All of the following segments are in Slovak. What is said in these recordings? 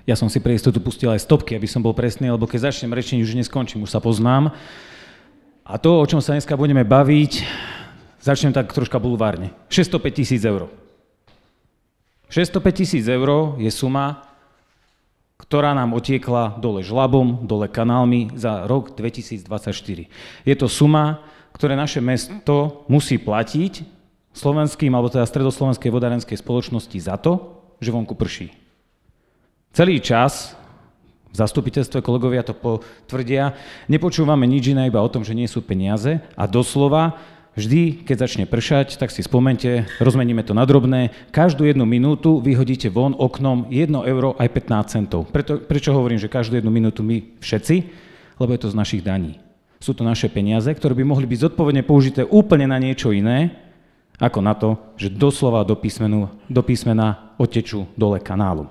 Ja som si pre istotu pustil aj stopky, aby som bol presný, lebo keď začnem rečniť, už neskončím, už sa poznám. A to, o čom sa dneska budeme baviť, začnem tak troška bulvárne. 605 000 eur. 605 000 eur je suma, ktorá nám otiekla dole žlabom, dole kanálmi za rok 2024. Je to suma, ktoré naše mesto musí platiť slovenským, alebo teda stredoslovenskej vodárenskej spoločnosti za to, že vonku prší. Celý čas, v zastupiteľstve kolegovia to potvrdia, nepočúvame nič iné iba o tom, že nie sú peniaze a doslova vždy, keď začne pršať, tak si spomente, rozmeníme to na drobné, každú jednu minútu vyhodíte von oknom 1 euro aj 15 centov. Prečo hovorím, že každú jednu minútu my všetci? Lebo je to z našich daní. Sú to naše peniaze, ktoré by mohli byť zodpovedne použité úplne na niečo iné, ako na to, že doslova do písmena odtečú dole kanálu.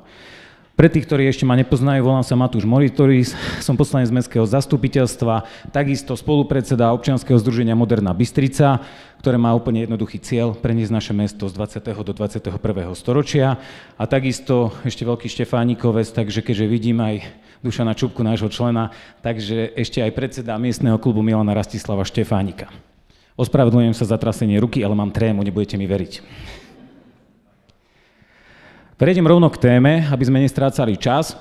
Pre tých, ktorí ešte ma nepoznajú, volám sa Matúš Moritoris, som poslanec mestského zastupiteľstva, takisto spolupredseda občianskeho združenia Moderná Bystrica, ktoré má úplne jednoduchý cieľ preniesť naše mesto z 20. do 21. storočia a takisto ešte veľký Štefánikovec, takže keďže vidím aj Dušana Čupku, nášho člena, takže ešte aj predseda miestneho klubu Milana Rastislava Štefánika. Ospravedlňujem sa za trasenie ruky, ale mám trému, nebudete mi veriť. Prejdem rovno k téme, aby sme nestrácali čas.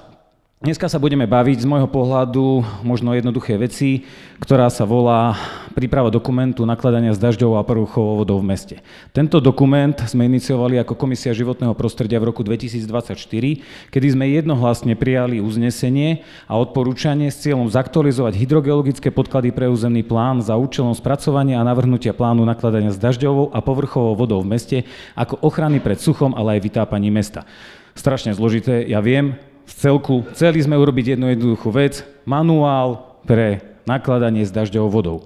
Dneska sa budeme baviť z môjho pohľadu možno jednoduché veci, ktorá sa volá príprava dokumentu nakladania s dažďovou a povrchovou vodou v meste. Tento dokument sme iniciovali ako Komisia životného prostredia v roku 2024, kedy sme jednohlasne prijali uznesenie a odporúčanie s cieľom zaktualizovať hydrogeologické podklady pre územný plán za účelom spracovania a navrhnutia plánu nakladania s dažďovou a povrchovou vodou v meste ako ochrany pred suchom, ale aj vytápaním mesta. Strašne zložité, ja viem. V celku chceli sme urobiť jednu jednoduchú vec, manuál pre nakladanie s dažďovou vodou.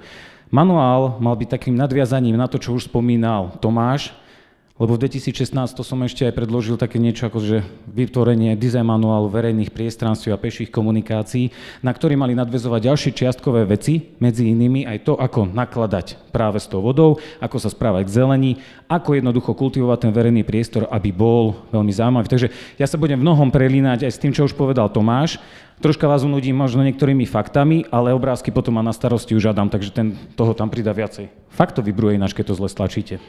Manuál mal byť takým nadviazaním na to, čo už spomínal Tomáš, lebo v 2016 som ešte aj predložil také niečo ako že vytvorenie design manuálu verejných priestranstiev a peších komunikácií, na ktorý mali nadväzovať ďalšie čiastkové veci, medzi inými aj to, ako nakladať práve s tou vodou, ako sa správať k zelení, ako jednoducho kultivovať ten verejný priestor, aby bol veľmi zaujímavý. Takže ja sa budem v mnohom prelínať aj s tým, čo už povedal Tomáš. Troška vás unudím možno niektorými faktami, ale obrázky potom má na starosti už Adam, takže toho tam pridá viacej. Fakt to vybruje ináč, keď to zle stlačíte.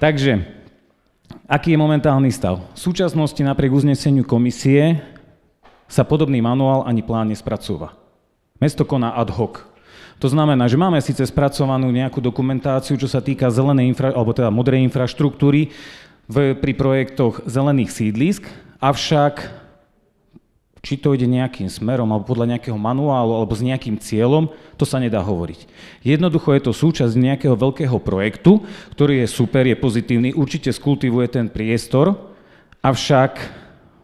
Takže, aký je momentálny stav? V súčasnosti napriek uzneseniu komisie sa podobný manuál ani plán nespracúva. Mesto koná ad hoc. To znamená, že máme síce spracovanú nejakú dokumentáciu, čo sa týka zelenej alebo teda modrej infraštruktúry pri projektoch zelených sídlisk, avšak či to ide nejakým smerom, alebo podľa nejakého manuálu, alebo s nejakým cieľom, to sa nedá hovoriť. Jednoducho je to súčasť nejakého veľkého projektu, ktorý je super, je pozitívny, určite skultivuje ten priestor, avšak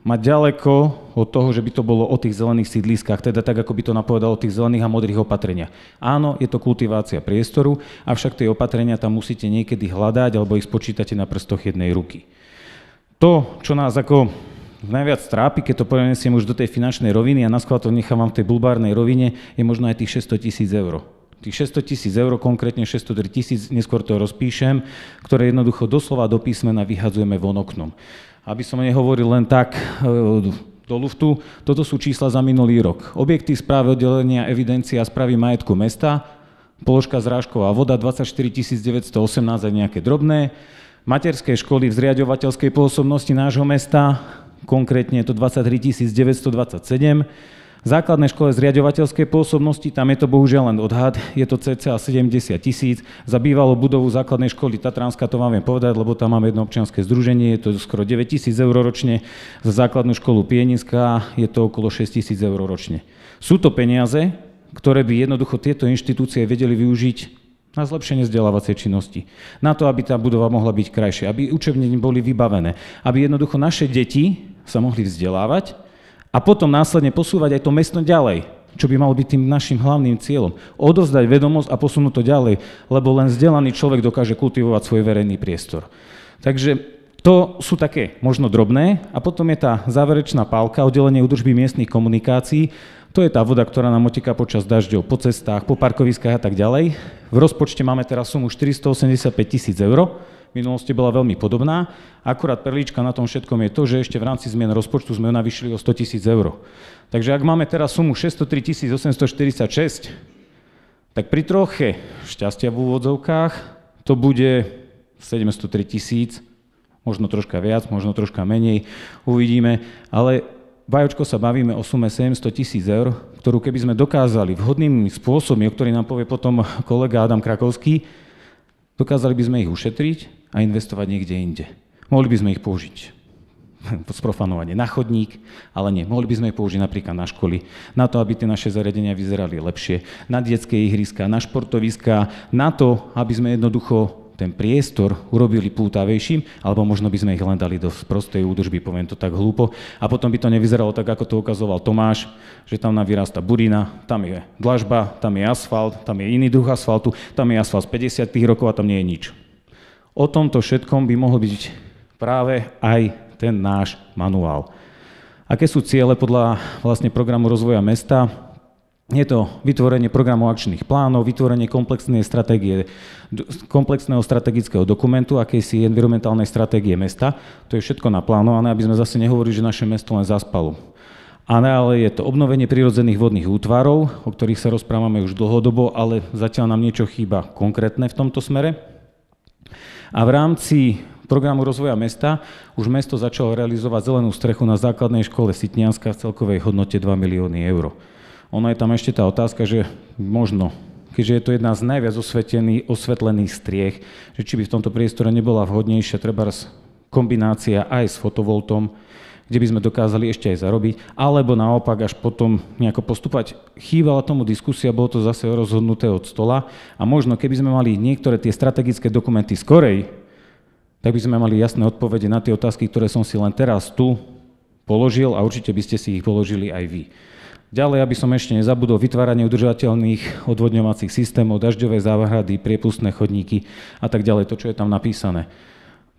má ďaleko od toho, že by to bolo o tých zelených sídliskách, teda tak, ako by to napovedalo o tých zelených a modrých opatreniach. Áno, je to kultivácia priestoru, avšak tie opatrenia tam musíte niekedy hľadať, alebo ich spočítate na prstoch jednej ruky. To, čo nás ako najviac trápi, keď to prenesiem už do tej finančnej roviny a naskôr to nechávam v tej bulvárnej rovine, je možno aj tých 600 000 eur. Tých 600 000 eur, konkrétne 603 000, neskôr to rozpíšem, ktoré jednoducho doslova do písmena vyhadzujeme von oknom. Aby som nehovoril len tak do luftu, toto sú čísla za minulý rok. Objekty správy oddelenia evidencia a správy majetku mesta, položka zrážková voda 24 918 a nejaké drobné, materské školy v zriaďovateľskej pôsobnosti nášho mesta, konkrétne je to 23 927. Základné škole zriaďovateľskej pôsobnosti, tam je to bohužiaľ len odhad, je to cca 70 000. Za bývalú budovu základnej školy Tatranská to vám viem povedať, lebo tam máme jedno občianske združenie, je to skoro 9 000 eur ročne. Za základnú školu Pieninská je to okolo 6 000 eur ročne. Sú to peniaze, ktoré by jednoducho tieto inštitúcie vedeli využiť na zlepšenie vzdelávacej činnosti, na to, aby tá budova mohla byť krajšia, aby učebne boli vybavené, aby jednoducho naše deti sa mohli vzdelávať a potom následne posúvať aj to mesto ďalej, čo by malo byť tým našim hlavným cieľom. Odovzdať vedomosť a posunúť to ďalej, lebo len vzdelaný človek dokáže kultivovať svoj verejný priestor. Takže to sú také možno drobné a potom je tá záverečná pálka, oddelenie údržby miestnych komunikácií. To je tá voda, ktorá nám oteká počas dažďov, po cestách, po parkoviskách a tak ďalej. V rozpočte máme teraz sumu 485 000 eur. v minulosti bola veľmi podobná. Akurát perlička na tom všetkom je to, že ešte v rámci zmien rozpočtu sme ju navýšili o 100 000 eur. Takže ak máme teraz sumu 603 846, tak pri troche šťastia v úvodzovkách to bude 703 000, možno troška viac, možno troška menej, uvidíme, ale bajočko sa bavíme o sume 700 000 eur, ktorú keby sme dokázali vhodnými spôsobmi, o ktorý nám povie potom kolega Adam Krakovský, dokázali by sme ich ušetriť a investovať niekde inde. Mohli by sme ich použiť sprofanovanie na chodník, ale nie. Mohli by sme ich použiť napríklad na školy, na to, aby tie naše zariadenia vyzerali lepšie, na detské ihriska, na športoviská, na to, aby sme jednoducho ten priestor urobili pútavejším, alebo možno by sme ich len dali do prostej údržby, poviem to tak hlúpo, a potom by to nevyzeralo tak, ako to ukazoval Tomáš, že tam nám vyrastá burina, tam je dlažba, tam je asfalt, tam je iný druh asfaltu, tam je asfalt z 50. rokov a tam nie je nič. O tomto všetkom by mohol byť práve aj ten náš manuál. Aké sú ciele podľa vlastne programu rozvoja mesta? Je to vytvorenie programov akčných plánov, vytvorenie komplexnej stratégie, komplexného strategického dokumentu, akejsi environmentálnej stratégie mesta. To je všetko naplánované, aby sme zase nehovorili, že naše mesto len zaspalo. Ale je to obnovenie prirodzených vodných útvarov, o ktorých sa rozprávame už dlhodobo, ale zatiaľ nám niečo chýba konkrétne v tomto smere. A v rámci programu rozvoja mesta už mesto začalo realizovať zelenú strechu na základnej škole Sitnianska v celkovej hodnote 2 milióny eur. Ono je tam ešte tá otázka, že možno, keďže je to jedna z najviac osvetlených striech, že či by v tomto priestore nebola vhodnejšia trebárs kombinácia aj s fotovoltom, kde by sme dokázali ešte aj zarobiť, alebo naopak až potom nejako postúpať. Chýbala tomu diskusia, bolo to zase rozhodnuté od stola a možno keby sme mali niektoré tie strategické dokumenty skorej, tak by sme mali jasné odpovede na tie otázky, ktoré som si len teraz tu položil a určite by ste si ich položili aj vy. Ďalej, aby som ešte nezabudol, vytváranie udržateľných odvodňovacích systémov, dažďové záhrady, priepustné chodníky a tak ďalej, to, čo je tam napísané.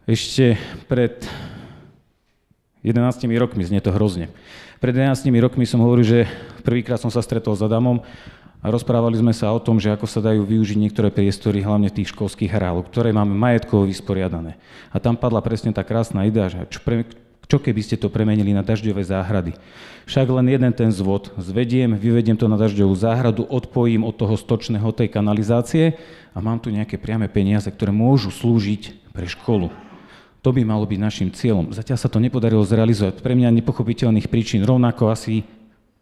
Ešte pred 11 rokmi, znie to hrozne, pred 11 rokmi som hovoril, že prvýkrát som sa stretol s Adamom a rozprávali sme sa o tom, že ako sa dajú využiť niektoré priestory, hlavne tých školských hrálok, ktoré máme majetkovo vysporiadané. A tam padla presne tá krásna idea, že čo keby ste to premenili na dažďové záhrady? Však len jeden ten zvod zvediem, vyvediem to na dažďovú záhradu, odpojím od toho stočného tej kanalizácie a mám tu nejaké priame peniaze, ktoré môžu slúžiť pre školu. To by malo byť našim cieľom. Zatiaľ sa to nepodarilo zrealizovať. Pre mňa nepochopiteľných príčin, rovnako asi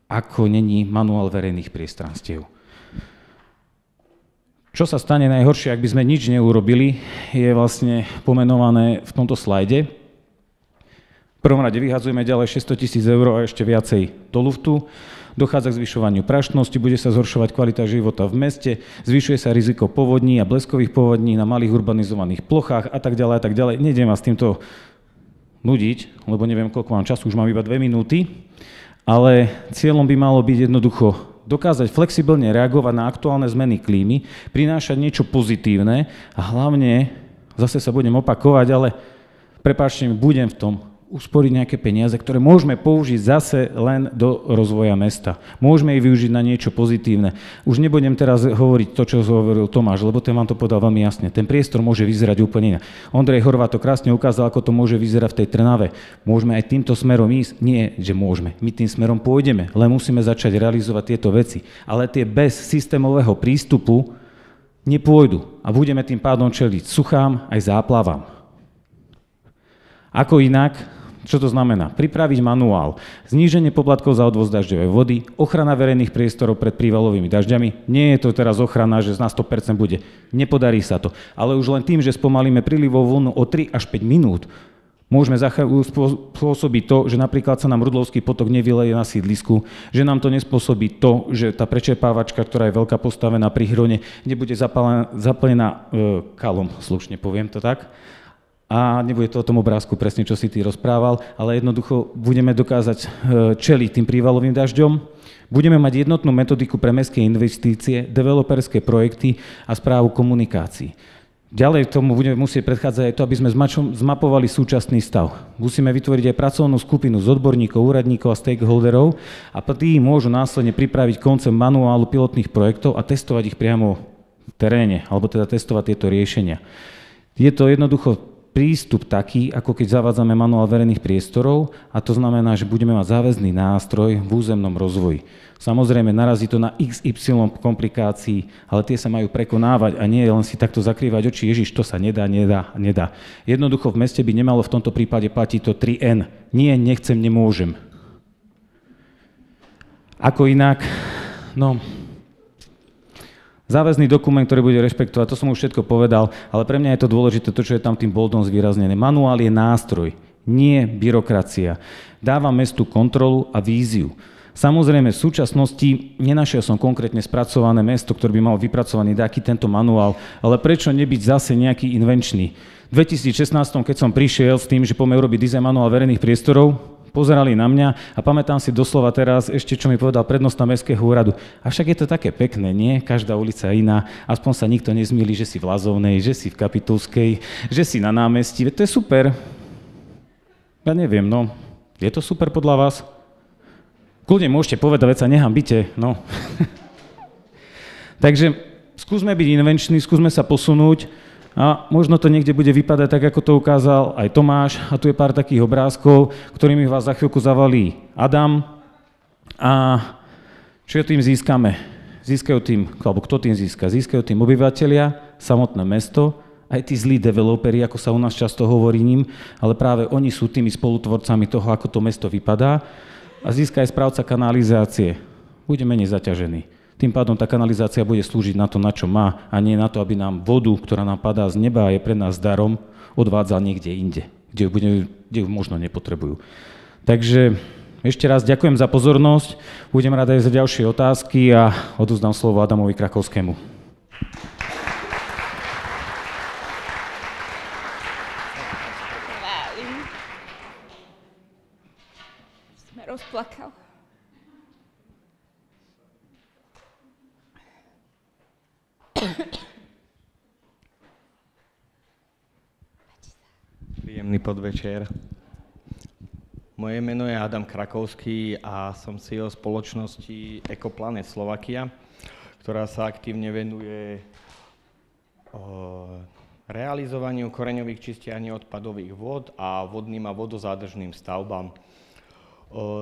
ako není manuál verejných priestranstiev. Čo sa stane najhoršie, ak by sme nič neurobili, je vlastne pomenované v tomto slajde. V prvom rade vyhadzujeme ďalej 600 000 eur a ešte viacej do luftu. Dochádza k zvyšovaniu prašnosti, bude sa zhoršovať kvalita života v meste, zvyšuje sa riziko povodní a bleskových povodní na malých urbanizovaných plochách a tak ďalej a tak ďalej. Nejdem vás týmto nudiť, lebo neviem, koľko mám času, už mám iba 2 minúty, ale cieľom by malo byť jednoducho dokázať flexibilne reagovať na aktuálne zmeny klímy, prinášať niečo pozitívne a hlavne, zase sa budem opakovať, ale prepáčte mi, budem v tom usporiť nejaké peniaze, ktoré môžeme použiť zase len do rozvoja mesta. Môžeme ich využiť na niečo pozitívne. Už nebudem teraz hovoriť to, čo hovoril Tomáš, lebo ten vám to povedal veľmi jasne. Ten priestor môže vyzerať úplne inak. Ondrej Horváth to krásne ukázal, ako to môže vyzerať v tej Trnave. Môžeme aj týmto smerom ísť? Nie, že môžeme. My tým smerom pôjdeme, len musíme začať realizovať tieto veci. Ale tie bez systémového prístupu nepôjdu a budeme tým pádom čeliť suchám aj záplavám. Ako inak? Čo to znamená? Pripraviť manuál, zníženie poplatkov za odvoz dažďovej vody, ochrana verejných priestorov pred prívalovými dažďami. Nie je to teraz ochrana, že na 100% bude. Nepodarí sa to. Ale už len tým, že spomalíme prílivovú vlnu o 3 až 5 minút, môžeme spôsobiť to, že napríklad sa nám Rudlovský potok nevyleje na sídlisku, že nám to nespôsobí to, že tá prečerpávačka, ktorá je veľká postavená pri Hrone, nebude zaplnená kalom, slušne poviem to tak. A nebude to o tom obrázku presne, čo si ty rozprával, ale jednoducho budeme dokázať čeliť tým prívalovým dažďom. Budeme mať jednotnú metodiku pre mestské investície, developerské projekty a správu komunikácií. Ďalej tomu budeme musieť predchádzať aj to, aby sme zmapovali súčasný stav. Musíme vytvoriť aj pracovnú skupinu z odborníkov, úradníkov a stakeholderov a tí môžu následne pripraviť koncept manuálu pilotných projektov a testovať ich priamo v teréne, alebo teda testovať tieto riešenia. Je to jednoducho prístup taký, ako keď zavádzame manuál verejných priestorov, a to znamená, že budeme mať záväzný nástroj v územnom rozvoji. Samozrejme, narazí to na XY komplikácií, ale tie sa majú prekonávať a nie len si takto zakrývať oči, Ježiš, to sa nedá. Jednoducho v meste by nemalo v tomto prípade platiť to 3N. Nie, nechcem, nemôžem. Ako inak, záväzný dokument, ktorý bude rešpektovať, to som už všetko povedal, ale pre mňa je to dôležité, to, čo je tam tým boldom zvýraznené. Manuál je nástroj, nie byrokracia. Dáva mestu kontrolu a víziu. Samozrejme, v súčasnosti nenašiel som konkrétne spracované mesto, ktoré by malo vypracovaný taký tento manuál, ale prečo nebyť zase nejaký invenčný? V 2016, keď som prišiel s tým, že poďme urobiť dizajn manuál verejných priestorov, pozerali na mňa a pamätám si doslova teraz ešte, čo mi povedal prednosta Mestského úradu. Avšak je to také pekné, nie? Každá ulica je iná, aspoň sa nikto nezmýli, že si v Lazovnej, že si v Kapitulskej, že si na námestí. To je super. Ja neviem, je to super podľa vás? Kľudne môžete povedať, veď sa nehambite, Takže skúsme byť invenční, skúsme sa posunúť. A možno to niekde bude vypadať tak, ako to ukázal aj Tomáš. A tu je pár takých obrázkov, ktorými vás za chvíľku zavalí Adam. A čo tým získame? Získajú tým, alebo kto tým získa? Získajú tým obyvatelia, samotné mesto, aj tí zlí developeri, ako sa u nás často hovorí ním, ale práve oni sú tými spolutvorcami toho, ako to mesto vypadá. A získa aj správca kanalizácie. Bude menej zaťažený. Tým pádom tá kanalizácia bude slúžiť na to, na čo má, a nie na to, aby nám vodu, ktorá nám padá z neba a je pre nás darom, odvádzal niekde inde, kde ju možno nepotrebujú. Takže ešte raz ďakujem za pozornosť, budem rád aj za ďalšie otázky a odovzdám slovo Adamovi Krakovskému. Som rozplakal. Príjemný podvečer. Moje meno je Adam Krakovský a som CEO spoločnosti Ecoplanet Slovakia, ktorá sa aktívne venuje realizovaniu koreňových čistiarní odpadových vôd a vodným a vodozádržným stavbám.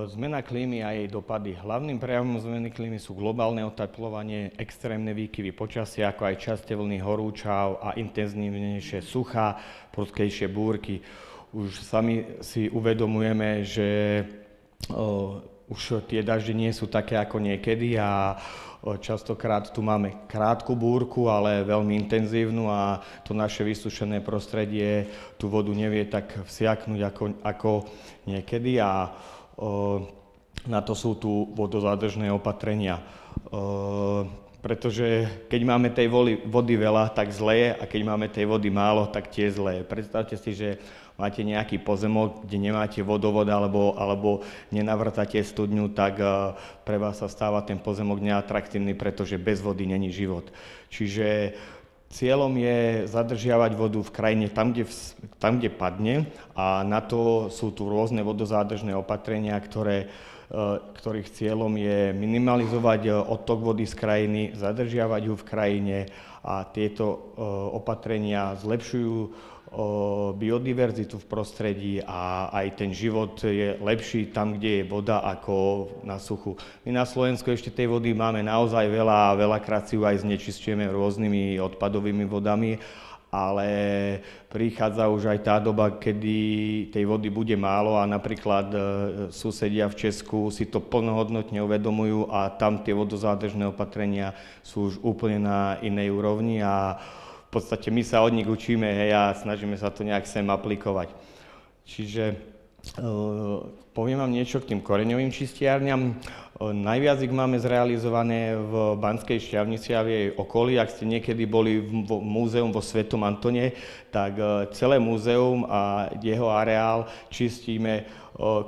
Zmena klímy a jej dopady. Hlavným prejavom zmeny klímy sú globálne otepľovanie, extrémne výkyvy počasia, ako aj časté vlny horúčav a intenzívnejšie suchá, prudkejšie búrky. Už sami si uvedomujeme, že už tie dažde nie sú také ako niekedy a častokrát tu máme krátku búrku, ale veľmi intenzívnu a to naše vysušené prostredie tú vodu nevie tak vsiaknúť ako niekedy a na to sú tu vodozádržné opatrenia. Pretože keď máme tej vody veľa, tak zle je, a keď máme tej vody málo, tak tiež zle je. Predstavte si, že máte nejaký pozemok, kde nemáte vodovod alebo nenavrtáte studňu, tak pre vás sa stáva ten pozemok neatraktívny, pretože bez vody není život. Čiže cieľom je zadržiavať vodu v krajine tam, kde padne, a na to sú tu rôzne vodozádržné opatrenia, ktorých cieľom je minimalizovať odtok vody z krajiny, zadržiavať ju v krajine, a tieto opatrenia zlepšujú biodiverzitu v prostredí a aj ten život je lepší tam, kde je voda, ako na suchu. My na Slovensku ešte tej vody máme naozaj veľa a veľakrát si ju aj znečisťujeme rôznymi odpadovými vodami, ale prichádza už aj tá doba, kedy tej vody bude málo a napríklad susedia v Česku si to plnohodnotne uvedomujú a tam tie vodozádržné opatrenia sú už úplne na inej úrovni a v podstate my sa od nich učíme, a snažíme sa to nejak sem aplikovať. Čiže poviem vám niečo k tým koreňovým čistiarniam. Najviac ich máme zrealizované v Banskej Štiavnici a v jej okolí. Ak ste niekedy boli v múzeum vo Svetom Antone, tak celé múzeum a jeho areál čistíme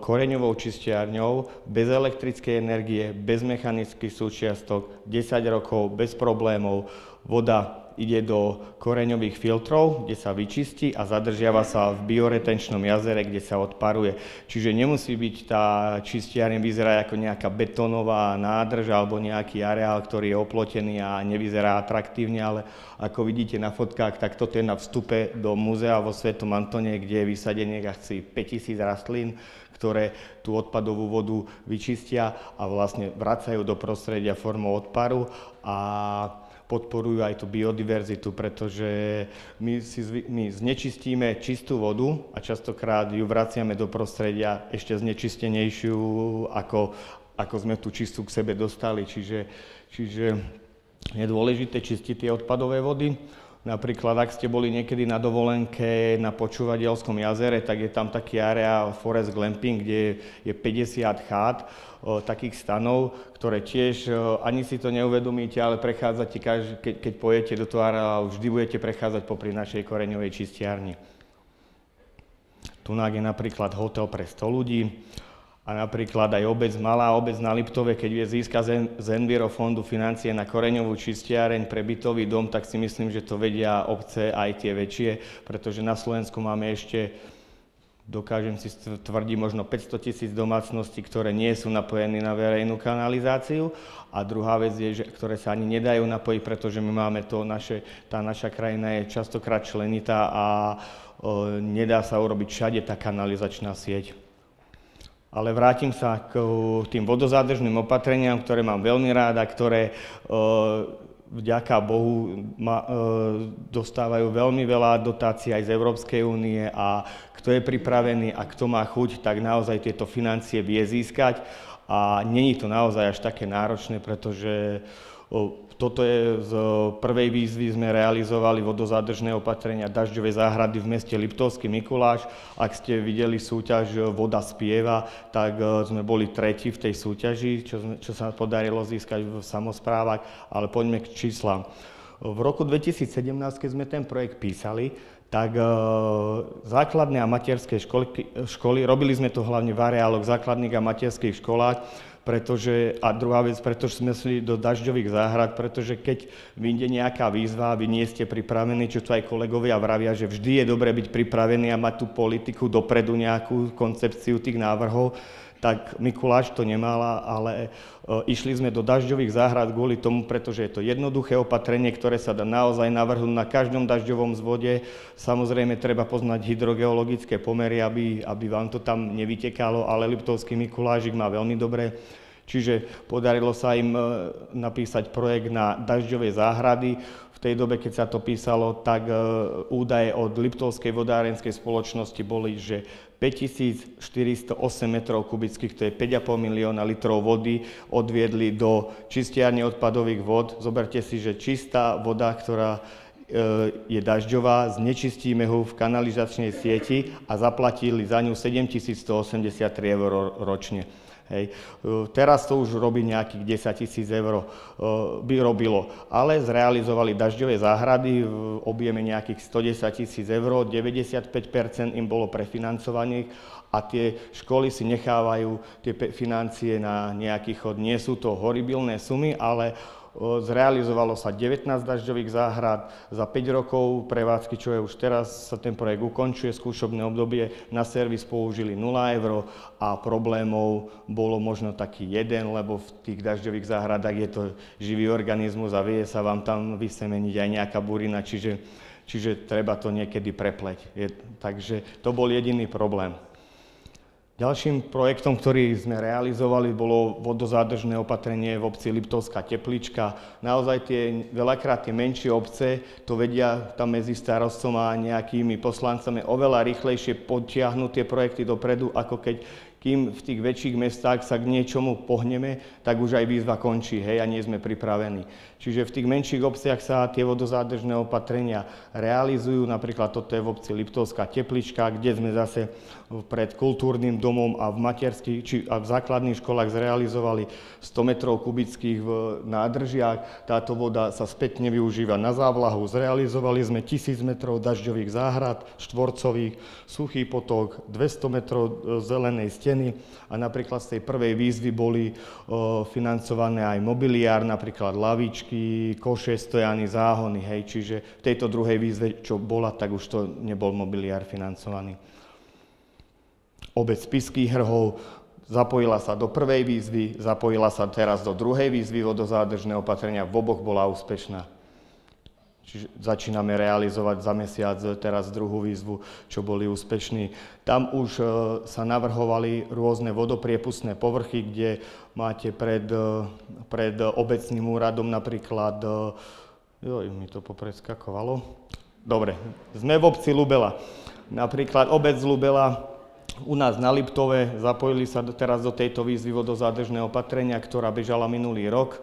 koreňovou čistiarňou, bez elektrickej energie, bez mechanických súčiastok, 10 rokov, bez problémov. Voda ide do koreňových filtrov, kde sa vyčistí a zadržiava sa v bioretenčnom jazere, kde sa odparuje. Čiže nemusí byť tá čistiareň vyzerá ako nejaká betónová nádrž alebo nejaký areál, ktorý je oplotený a nevyzerá atraktívne, ale ako vidíte na fotkách, tak toto je na vstupe do múzea vo Svetom Antone, kde je vysadenie asi 5000 rastlín, ktoré tú odpadovú vodu vyčistia a vlastne vracajú do prostredia formou odparu a podporujú aj tú biodiverzitu, pretože my znečistíme čistú vodu a častokrát ju vraciame do prostredia ešte znečistenejšiu, ako sme tú čistú k sebe dostali. Čiže je dôležité čistiť tie odpadové vody. Napríklad, ak ste boli niekedy na dovolenke na Počúvadielskom jazere, tak je tam taký areál Forest Glamping, kde je 50 chát, takých stanov, ktoré tiež ani si to neuvedomíte, ale prechádzate, keď pôjdete do toho areálu, vždy budete prechádzať popri našej koreňovej čistiarni. Tunák je napríklad hotel pre 100 ľudí. A napríklad aj malá obec na Liptove, keď vie získať z Envirofondu financie na koreňovú čistiareň pre bytový dom, tak si myslím, že to vedia obce aj tie väčšie, pretože na Slovensku máme ešte, dokážem si tvrdiť, možno 500 000 domácností, ktoré nie sú napojení na verejnú kanalizáciu. A druhá vec je, ktoré sa ani nedajú napojiť, pretože my máme tá naša krajina je častokrát členitá a nedá sa urobiť všade tá kanalizačná sieť. Ale vrátim sa k tým vodozádržným opatreniam, ktoré mám veľmi rád a ktoré vďaka Bohu dostávajú veľmi veľa dotácií aj z Európskej únie a kto je pripravený a kto má chuť, tak naozaj tieto financie vie získať a nie je to naozaj až také náročné, pretože toto je z prvej výzvy, sme realizovali vodozádržné opatrenia dažďové záhrady v meste Liptovský Mikuláš. Ak ste videli súťaž Voda spieva, tak sme boli tretí v tej súťaži, čo sa podarilo získať v samosprávach, ale poďme k číslam. V roku 2017, keď sme ten projekt písali, tak základné a materské školy, robili sme to hlavne v areáloch základných a materských školách, a druhá vec, pretože sme šli do dažďových záhrad, pretože keď vyjde nejaká výzva a vy nie ste pripravení, čo tu aj kolegovia vravia, že vždy je dobre byť pripravený a mať tú politiku dopredu, nejakú koncepciu tých návrhov, tak Mikuláš to nemala, ale išli sme do dažďových záhrad kvôli tomu, pretože je to jednoduché opatrenie, ktoré sa dá naozaj navrhnúť na každom dažďovom zvode. Samozrejme, treba poznať hydrogeologické pomery, aby vám to tam nevytekalo, ale Liptovský Mikulášik má veľmi dobré. Čiže podarilo sa im napísať projekt na dažďové záhrady. V tej dobe, keď sa to písalo, tak údaje od Liptovskej vodárenskej spoločnosti boli, že 5408 metrov kubických, to je 5,5 milióna litrov vody, odviedli do čistiarne odpadových vod. Zoberte si, že čistá voda, ktorá je dažďová, znečistíme ho v kanalizačnej sieti a zaplatili za ňu 7183 eur ročne. Hej. Teraz to už robí nejakých 10 000 eur by robilo, ale zrealizovali dažďové záhrady v objeme nejakých 110 000 eur, 95% im bolo prefinancovaných a tie školy si nechávajú tie financie na nejaký chod. Nie sú to horibilné sumy, ale zrealizovalo sa 19 dažďových záhrad za 5 rokov prevádzky, čo je už teraz, sa ten projekt ukončuje, skúšobné obdobie, na servis použili 0 eur a problémov bolo možno taký jeden, lebo v tých dažďových záhradách je to živý organizmus a vie sa vám tam vysemeniť aj nejaká burina, čiže treba to niekedy prepleť. Takže to bol jediný problém. Ďalším projektom, ktorý sme realizovali, bolo vodozádržné opatrenie v obci Liptovská Teplička. Naozaj veľakrát tie menšie obce to vedia tam medzi starostom a nejakými poslancami oveľa rýchlejšie potiahnuť tie projekty dopredu, ako kým v tých väčších mestách sa k niečomu pohneme, tak už aj výzva končí, hej, a nie sme pripravení. Čiže v tých menších obciach sa tie vodozádržné opatrenia realizujú, napríklad toto je v obci Liptovská Teplička, kde sme zase pred kultúrnym domom a v základných školách zrealizovali 100 metrov kubických v nádržiach. Táto voda sa spätne využíva na závlahu. Zrealizovali sme 1000 metrov dažďových záhrad štvorcových, suchý potok, 200 metrov zelenej steny steny a napríklad z tej prvej výzvy boli financované aj mobiliár, napríklad lavičky, koše, stojany, záhony, hej, čiže v tejto druhej výzve, čo bola, tak už to nebol mobiliár financovaný. Obec Spišských Hrhov zapojila sa do prvej výzvy, zapojila sa teraz do druhej výzvy vodozádržné opatrenia, v oboch bola úspešná. Čiže začíname realizovať za mesiac teraz druhú výzvu, čo boli úspešní. Tam už sa navrhovali rôzne vodopriepustné povrchy, kde máte pred obecným úradom napríklad... mi to popreskakovalo. Dobre, sme v obci Ľubela. Napríklad obec Ľubela u nás na Liptove zapojili sa teraz do tejto výzvy vodozádržné opatrenia, ktorá bežala minulý rok.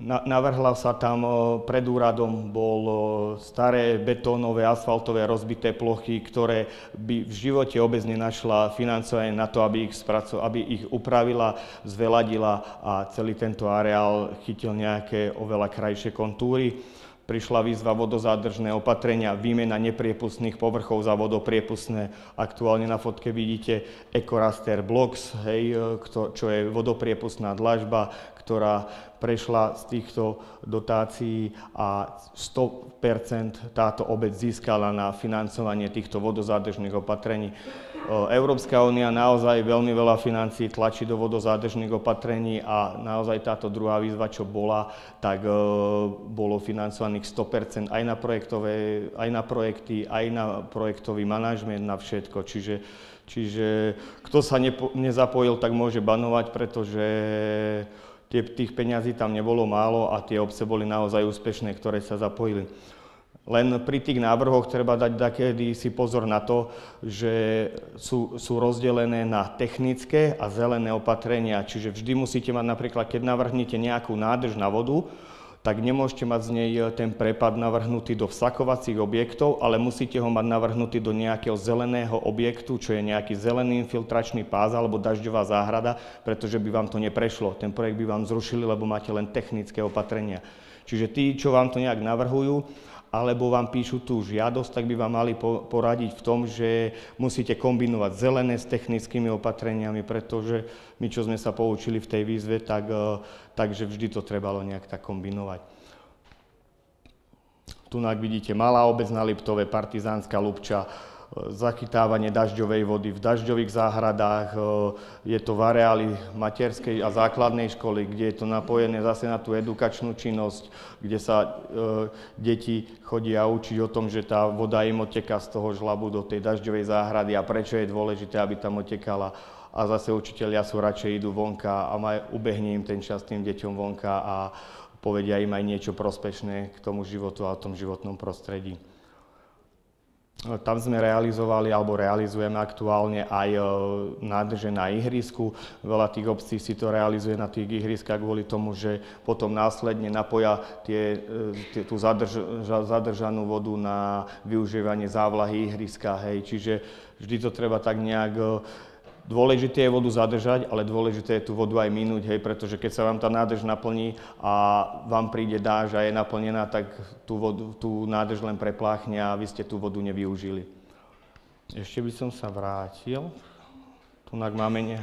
Navrhla sa tam, pred úradom bol staré betónové, asfaltové rozbité plochy, ktoré by v živote obec nenašla financovanie na to, aby ich upravila, zveladila a celý tento areál chytil nejaké oveľa krajšie kontúry. Prišla výzva vodozádržné opatrenia, výmena nepriepustných povrchov za vodopriepustné. Aktuálne na fotke vidíte Ecoraster Blocks, čo je vodopriepustná dlažba, ktorá prešla z týchto dotácií a 100% táto obec získala na financovanie týchto vodozádržných opatrení. Európska únia naozaj veľmi veľa financií tlačí do vodozádržných opatrení a naozaj táto druhá výzva, čo bola, tak bolo financovaných 100% aj na projekty, aj na projektový manažment, na všetko. Čiže kto sa nezapojil, tak môže banovať, pretože tých peňazí tam nebolo málo a tie obce boli naozaj úspešné, ktoré sa zapojili. Len pri tých návrhoch treba dať takedy si pozor na to, že sú rozdelené na technické a zelené opatrenia. Čiže vždy musíte mať napríklad, keď navrhnete nejakú nádrž na vodu, tak nemôžete mať z nej ten prepad navrhnutý do vsakovacích objektov, ale musíte ho mať navrhnutý do nejakého zeleného objektu, čo je nejaký zelený infiltračný pás alebo dažďová záhrada, pretože by vám to neprešlo. Ten projekt by vám zrušili, lebo máte len technické opatrenia. Čiže tí, čo vám to nejak navrhujú, alebo vám píšu tú žiadosť, tak by vám mali poradiť v tom, že musíte kombinovať zelené s technickými opatreniami, pretože my, čo sme sa poučili v tej výzve, takže vždy to trebalo nejak tak kombinovať. Tu vidíte malá obec na Liptove, Partizánska Ľubča, zachytávanie dažďovej vody v dažďových záhradách, je to v areáli materskej a základnej školy, kde je to napojené zase na tú edukačnú činnosť, kde sa deti chodia učiť o tom, že tá voda im odteká z toho žlabu do tej dažďovej záhrady a prečo je dôležité, aby tam odtekala. A zase učitelia sú radšej idú vonka a ubehne im ten čas tým deťom vonka a povedia im aj niečo prospešné k tomu životu a o tom životnom prostredí. Tam sme realizovali, alebo realizujeme aktuálne aj nádrže na ihrisku. Veľa tých obcí si to realizuje na tých ihriskách kvôli tomu, že potom následne napoja tú zadržanú vodu na využívanie závlahy ihriska. Čiže vždy to treba tak nejak... Dôležité je vodu zadržať, ale dôležité je tú vodu aj minúť, pretože keď sa vám tá nádrž naplní a vám príde dážď a je naplnená, tak tú nádrž len prepláchne a vy ste tú vodu nevyužili. Ešte by som sa vrátil. Tu máme,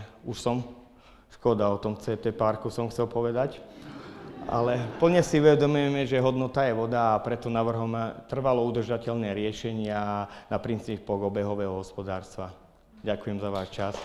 škoda, o tom CT parku som chcel povedať. Ale plne si uvedomujeme, že hodnota je voda a preto navrhujeme trvalo udržateľné riešenia na princípoch obehového hospodárstva. Ďakujem za váš čas.